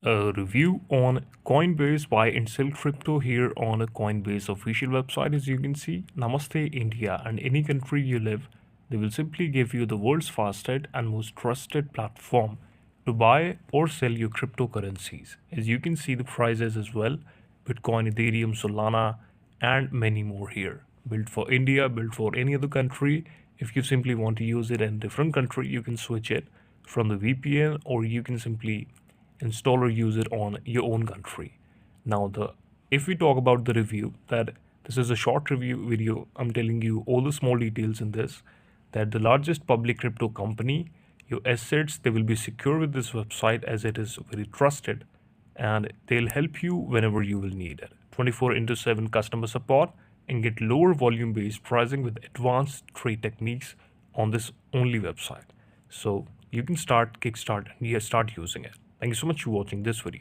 A review on Coinbase buy and sell crypto here on a Coinbase official website. As you can see, Namaste India, and any country you live, they will simply give you the world's fastest and most trusted platform to buy or sell your cryptocurrencies. As you can see the prices as well, Bitcoin, Ethereum, Solana, and many more here. Built for India, built for any other country. If you simply want to use it in a different country, you can switch it from the VPN, or you can simply install or use it on your own country. Now, the if we talk about the review, that this is a short review video, I'm telling you all the small details in this. That the largest public crypto company, your assets, they will be secure with this website as it is very trusted, and they'll help you whenever you will need it. 24 into 7 customer support, and get lower volume based pricing with advanced trade techniques on this only website. So you can start kickstart and start using it. Thank you so much for watching this video.